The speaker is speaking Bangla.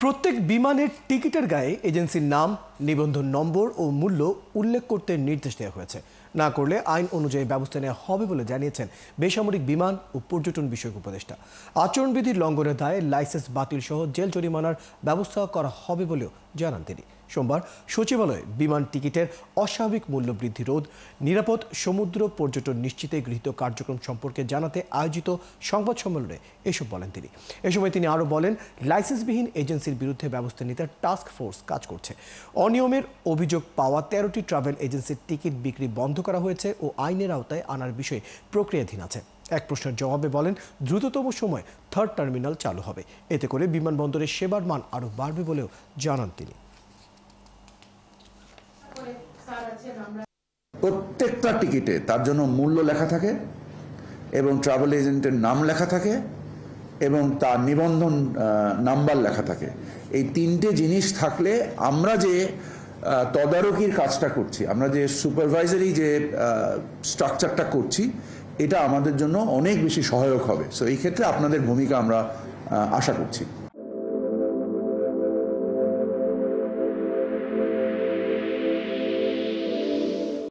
প্রত্যেক বিমানের টিকিটের গায়ে এজেন্সির নাম, নিবন্ধন নম্বর ও মূল্য উল্লেখ করতে নির্দেশ দেওয়া হয়েছে। না করলে আইন অনুযায়ী ব্যবস্থা নেওয়া হবে বলে জানিয়েছেন বেসামরিক বিমান ও পর্যটন বিষয়ক উপদেষ্টা। আচরণবিধির লঙ্ঘনের দায়ে লাইসেন্স বাতিল সহ জেল জরিমানার ব্যবস্থা করা হবে বলেও জানান তিনি। সোমবার সচিবালয়ে বিমান টিকিটের অস্বাভাবিক মূল্য বৃদ্ধি রোধ, নিরাপদ সমুদ্র পর্যটন নিশ্চিতে গৃহীত কার্যক্রম সম্পর্কে জানাতে আয়োজিত সংবাদ সম্মেলনে এসব বলেন তিনি। এ সময় তিনি আরও বলেন, লাইসেন্সবিহীন এজেন্সির বিরুদ্ধে ব্যবস্থা নিতে টাস্ক ফোর্স কাজ করছে। অনিয়মের অভিযোগ পাওয়া 13টি ট্রাভেল এজেন্সির টিকিট বিক্রি বন্ধ করা হয়েছে ও আইনের আওতায় আনার বিষয়ে প্রক্রিয়াধীন আছে। এক প্রশ্নের জবাবে বলেন, দ্রুততম সময় থার্ড টার্মিনাল চালু হবে। এতে করে বিমানবন্দরের সেবার মান আরও বাড়বে বলেও জানান তিনি। প্রত্যেকটা টিকিটে তার জন্য মূল্য লেখা থাকে এবং ট্রাভেল এজেন্টের নাম লেখা থাকে এবং তার নিবন্ধন নাম্বার লেখা থাকে। এই তিনটে জিনিস থাকলে আমরা যে তদারকির কাজটা করছি, আমরা যে সুপারভাইজারি যে স্ট্রাকচারটা করছি, এটা আমাদের জন্য অনেক বেশি সহায়ক হবে। সো এই ক্ষেত্রে আপনাদের ভূমিকা আমরা আশা করছি।